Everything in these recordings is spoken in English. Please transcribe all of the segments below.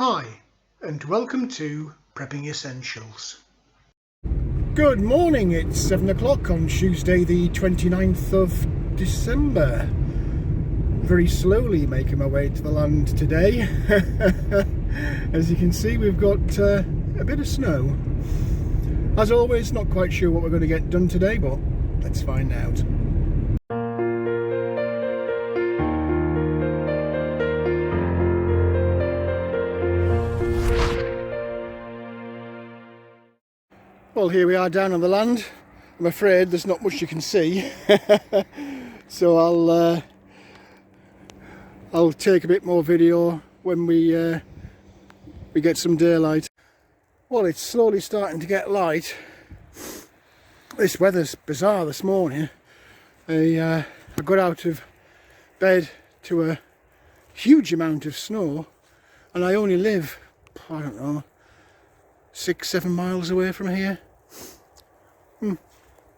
Hi, and welcome to Prepping Essentials. Good morning, it's 7 o'clock on Tuesday the 29th of December. Very slowly making my way to the land today. As you can see, we've got a bit of snow. As always, not quite sure what we're going to get done today, but let's find out. Well, here we are down on the land. I'm afraid there's not much you can see, so I'll take a bit more video when we get some daylight. Well, it's slowly starting to get light. This weather's bizarre this morning. I got out of bed to a huge amount of snow, and I only live, I don't know, 6-7 miles away from here.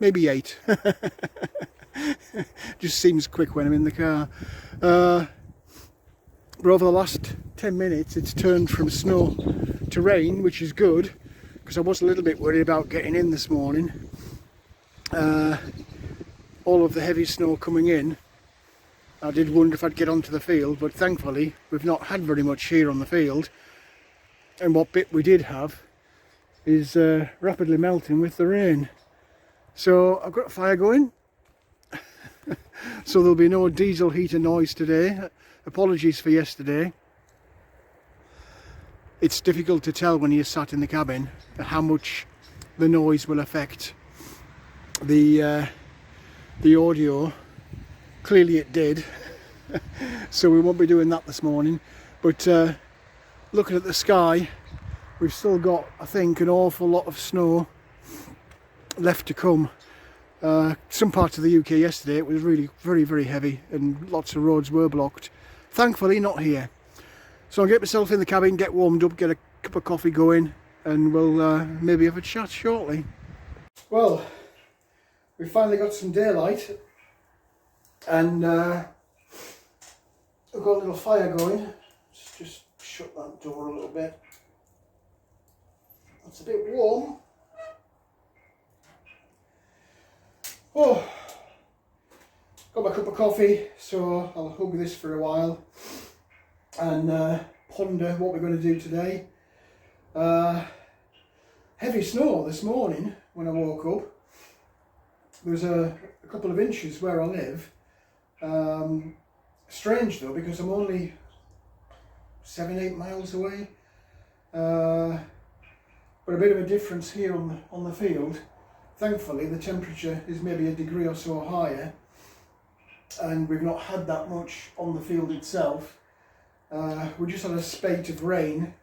Maybe 8. Just seems quick when I'm in the car. But over the last 10 minutes it's turned from snow to rain, which is good, because I was a little bit worried about getting in this morning. All of the heavy snow coming in, I did wonder if I'd get onto the field, but thankfully we've not had very much here on the field, and what bit we did have is rapidly melting with the rain. So I've got a fire going, so there'll be no diesel heater noise today. Apologies for yesterday. It's difficult to tell when you're sat in the cabin how much the noise will affect the audio. Clearly it did, so we won't be doing that this morning. But looking at the sky, we've still got, I think, an awful lot of snow left to come. Some parts of the UK yesterday it was really very heavy and lots of roads were blocked. Thankfully not here. So I'll get myself in the cabin, get warmed up, get a cup of coffee going, and we'll maybe have a chat shortly. Well, we finally got some daylight, and I've got a little fire going. Let's just shut that door a little bit. It's a bit warm. Oh, got my cup of coffee, so I'll hug this for a while and ponder what we're going to do today. Heavy snow this morning when I woke up. There was a couple of inches where I live. Strange though, because I'm only 7-8 miles away. But a bit of a difference here on the field. Thankfully the temperature is maybe a degree or so higher, and we've not had that much on the field itself. We just had a spate of rain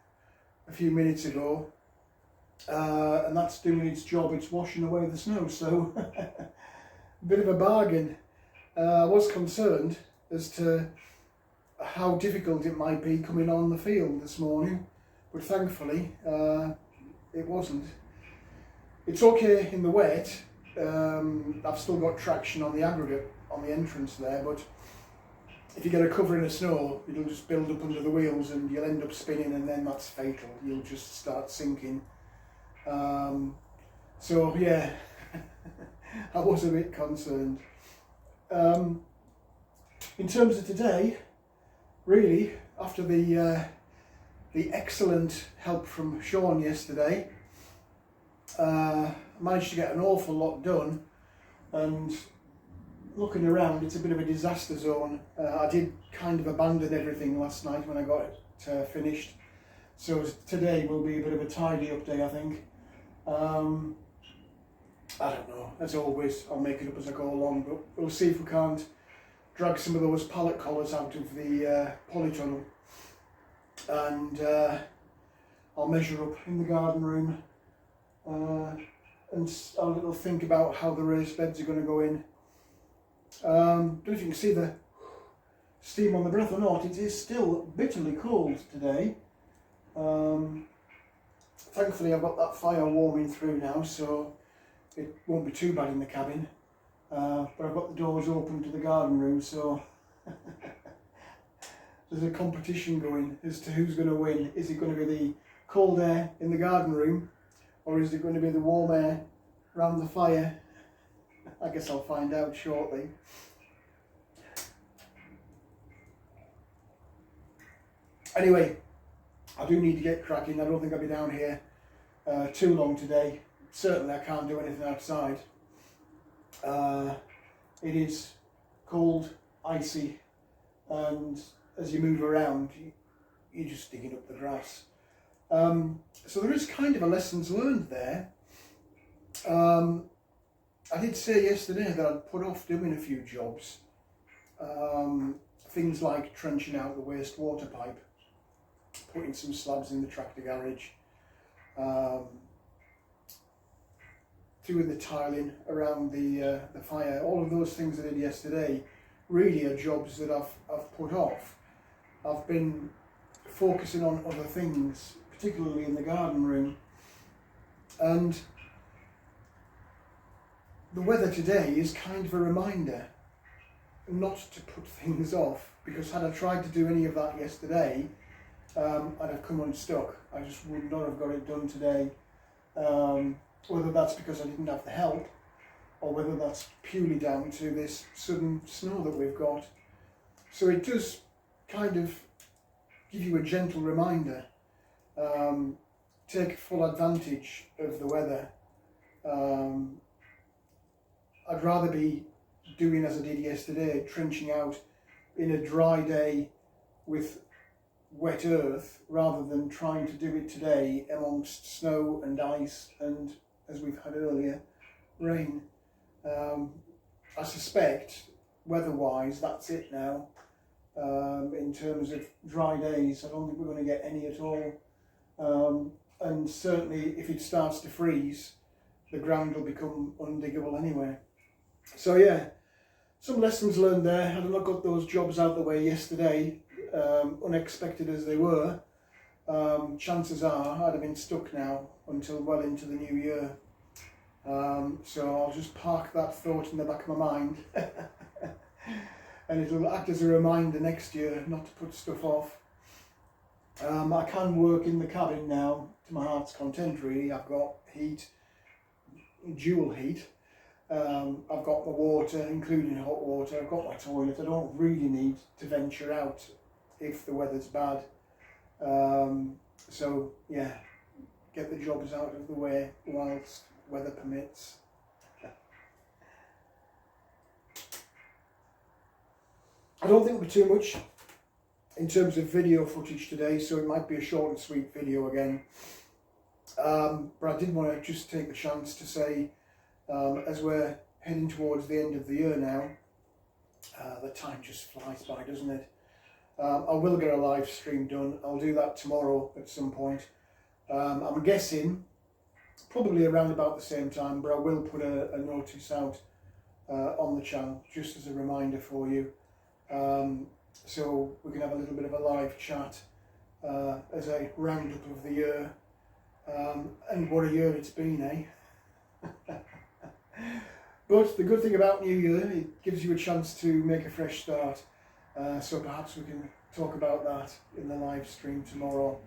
a few minutes ago, and that's doing its job. It's washing away the snow, so a bit of a bargain. I was concerned as to how difficult it might be coming on the field this morning, but thankfully it wasn't. It's okay in the wet. I've still got traction on the aggregate on the entrance there, but if you get a covering of snow, it'll just build up under the wheels and you'll end up spinning, and then that's fatal. You'll just start sinking. So yeah, I was a bit concerned. In terms of today, really, after the excellent help from Sean yesterday, managed to get an awful lot done, and looking around it's a bit of a disaster zone. I did kind of abandon everything last night when I got it finished, so today will be a bit of a tidy up day, I think. I don't know, as always I'll make it up as I go along, but we'll see if we can't drag some of those pallet collars out of the polytunnel, and I'll measure up in the garden room. And a little think about how the raised beds are going to go in. Don't know if you can see the steam on the breath or not. It is still bitterly cold today. Thankfully I've got that fire warming through now, so it won't be too bad in the cabin. But I've got the doors open to the garden room, so there's a competition going as to who's going to win. Is it going to be the cold air in the garden room, or is it going to be the warm air around the fire? I guess I'll find out shortly. Anyway, I do need to get cracking. I don't think I'll be down here too long today. Certainly I can't do anything outside. It is cold, icy, and as you move around, you're just digging up the grass. So there is kind of a lessons learned there. I did say yesterday that I'd put off doing a few jobs. Things like trenching out the wastewater pipe, putting some slabs in the tractor garage, doing the tiling around the fire. All of those things I did yesterday really are jobs that I've put off. I've been focusing on other things, particularly in the garden room, and the weather today is kind of a reminder not to put things off, because had I tried to do any of that yesterday, I'd have come unstuck. I just would not have got it done today. Whether that's because I didn't have the help, or whether that's purely down to this sudden snow that we've got. So it does kind of give you a gentle reminder. Take full advantage of the weather. I'd rather be doing as I did yesterday, trenching out in a dry day with wet earth, rather than trying to do it today amongst snow and ice and, as we've had earlier, rain. I suspect, weather-wise, that's it now. In terms of dry days, I don't think we're going to get any at all. And certainly if it starts to freeze, the ground will become undiggable anyway. So yeah, some lessons learned there. Had I not got those jobs out of the way yesterday, unexpected as they were, chances are I'd have been stuck now until well into the new year. So I'll just park that thought in the back of my mind and it'll act as a reminder next year not to put stuff off. I can work in the cabin now to my heart's content really. I've got heat, dual heat. I've got my water, including hot water. I've got my toilet. I don't really need to venture out if the weather's bad. So yeah, get the jobs out of the way whilst weather permits. I don't think it'll be too much in terms of video footage today, so it might be a short and sweet video again. But I did want to just take the chance to say, as we're heading towards the end of the year now, the time just flies by, doesn't it? I will get a live stream done. I'll do that tomorrow at some point. I'm guessing probably around about the same time, but I will put a notice out on the channel just as a reminder for you. So we can have a little bit of a live chat as a roundup of the year. And what a year it's been, eh? But the good thing about New Year, it gives you a chance to make a fresh start. So perhaps we can talk about that in the live stream tomorrow.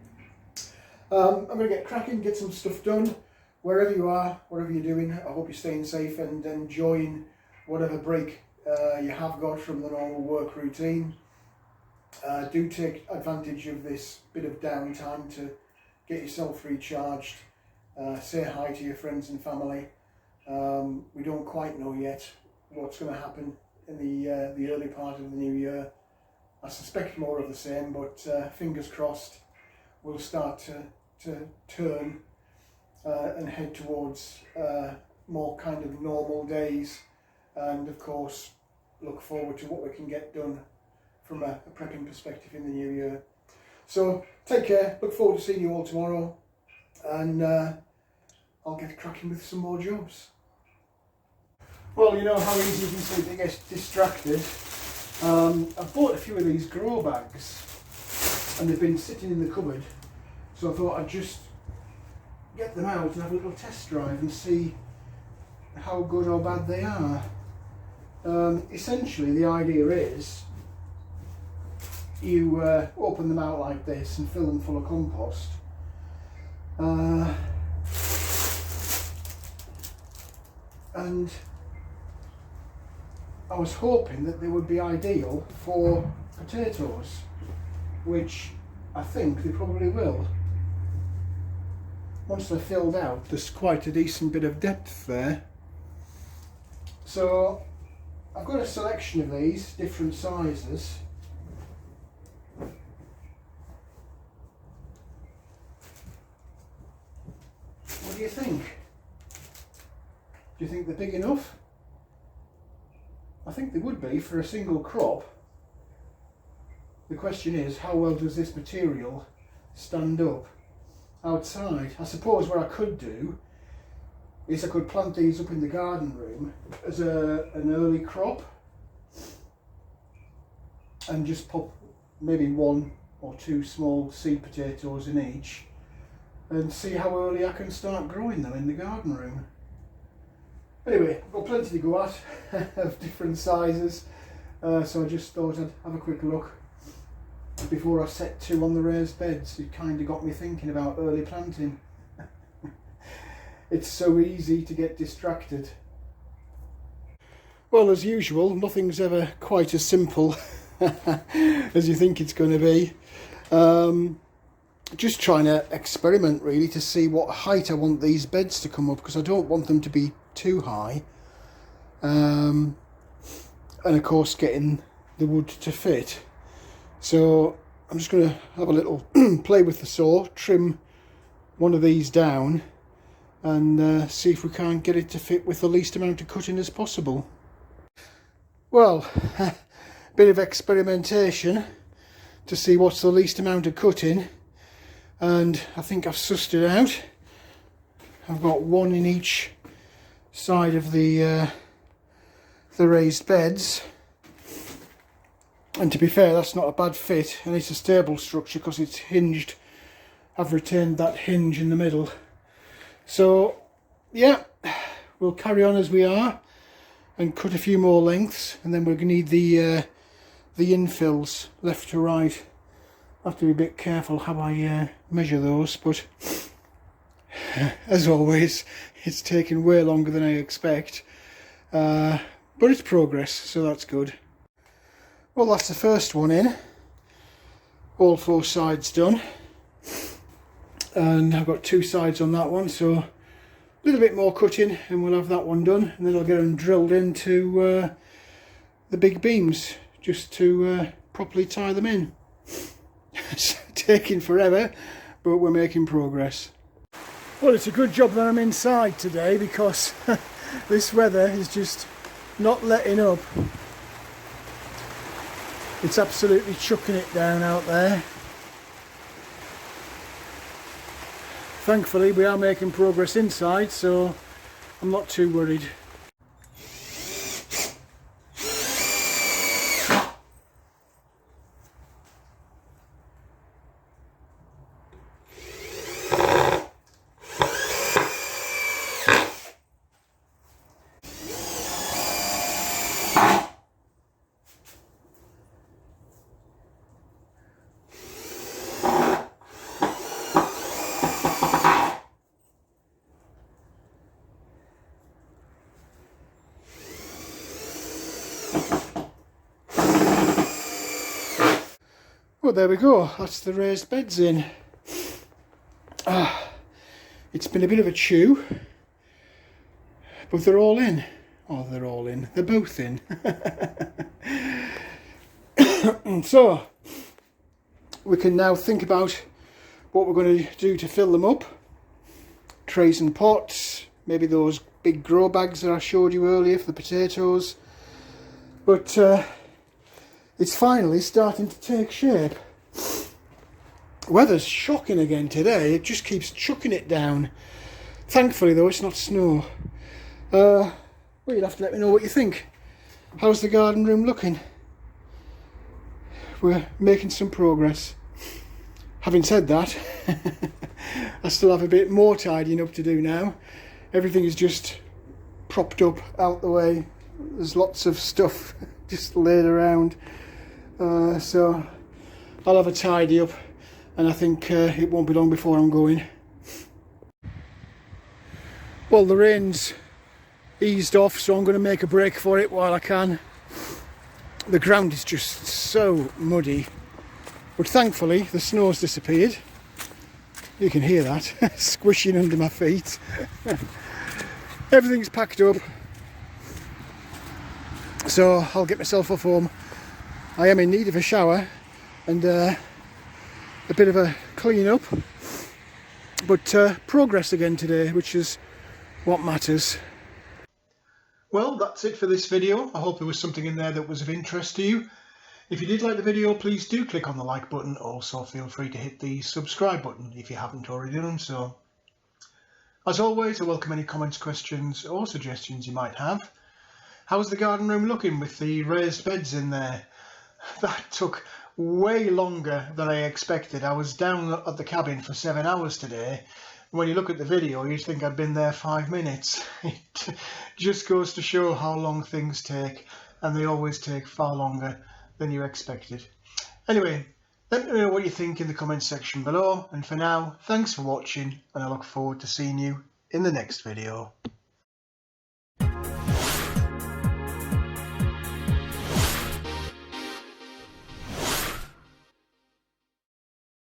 I'm going to get cracking, get some stuff done. Wherever you are, whatever you're doing, I hope you're staying safe and enjoying whatever break you have got from the normal work routine. Do take advantage of this bit of downtime to get yourself recharged. Say hi to your friends and family. We don't quite know yet what's going to happen in the early part of the new year. I suspect more of the same, but fingers crossed we'll start to turn and head towards more kind of normal days, and of course look forward to what we can get done from a prepping perspective in the new year. So take care, look forward to seeing you all tomorrow, and I'll get cracking with some more jobs. Well, you know how easy you can see to get distracted. I've bought a few of these grow bags and they've been sitting in the cupboard, so I thought I'd just get them out and have a little test drive and see how good or bad they are. Essentially the idea is you open them out like this and fill them full of compost. And I was hoping that they would be ideal for potatoes, which I think they probably will. Once they're filled out, there's quite a decent bit of depth there. So I've got a selection of these, different sizes. What do you think? Do you think they're big enough? I think they would be for a single crop. The question is, how well does this material stand up outside? I suppose what I could do is I could plant these up in the garden room as an early crop and just pop maybe 1 or 2 small seed potatoes in each and see how early I can start growing them in the garden room. Anyway, I've got plenty to go at of different sizes, so I just thought I'd have a quick look before I set to on the raised beds. It kind of got me thinking about early planting. It's so easy to get distracted. Well, as usual, nothing's ever quite as simple as you think it's going to be. Just trying to experiment really to see what height I want these beds to come up, because I don't want them to be too high. And of course getting the wood to fit. So I'm just going to have a little play with the saw, trim one of these down and see if we can't get it to fit with the least amount of cutting as possible. Well, a bit of experimentation to see what's the least amount of cutting, and I think I've sussed it out. I've got 1 in each side of the raised beds, and to be fair, that's not a bad fit, and it's a stable structure because it's hinged. I've retained that hinge in the middle. So yeah, we'll carry on as we are and cut a few more lengths, and then we're going to need the infills left to right. I have to be a bit careful how I measure those, but as always, it's taken way longer than I expect, but it's progress, so that's good. Well, that's the first one in, all 4 sides done, and I've got 2 sides on that one, so a little bit more cutting and we'll have that one done, and then I'll get them drilled into the big beams just to properly tie them in. It's taking forever, but we're making progress. Well, it's a good job that I'm inside today, because this weather is just not letting up. It's absolutely chucking it down out there. Thankfully we are making progress inside, so I'm not too worried. Well, there we go, that's the raised beds in. It's been a bit of a chew, but they're all in. Oh, they're all in. They're both in. So, we can now think about what we're going to do to fill them up. Trays and pots, maybe those big grow bags that I showed you earlier for the potatoes. But it's finally starting to take shape. Weather's shocking again today, it just keeps chucking it down. Thankfully though, it's not snow. Well, you'll have to let me know what you think. How's the garden room looking? We're making some progress. Having said that, I still have a bit more tidying up to do now. Everything is just propped up out the way. There's lots of stuff just laid around. So I'll have a tidy up, and I think it won't be long before I'm going. Well, the rain's eased off, so I'm going to make a break for it while I can. The ground is just so muddy, but thankfully the snow's disappeared. You can hear that squishing under my feet. Everything's packed up, so I'll get myself off home. I am in need of a shower and a bit of a clean up, but progress again today, which is what matters. Well, that's it for this video. I hope there was something in there that was of interest to you. If you did like the video, please do click on the like button. Also, feel free to hit the subscribe button if you haven't already done so. As always, I welcome any comments, questions or suggestions you might have. How's the garden room looking with the raised beds in there? That took way longer than I expected. I was down at the cabin for 7 hours today. When you look at the video, you'd think I'd been there 5 minutes. It just goes to show how long things take, and they always take far longer than you expected. Anyway, let me know what you think in the comments section below, and for now, thanks for watching, and I look forward to seeing you in the next video.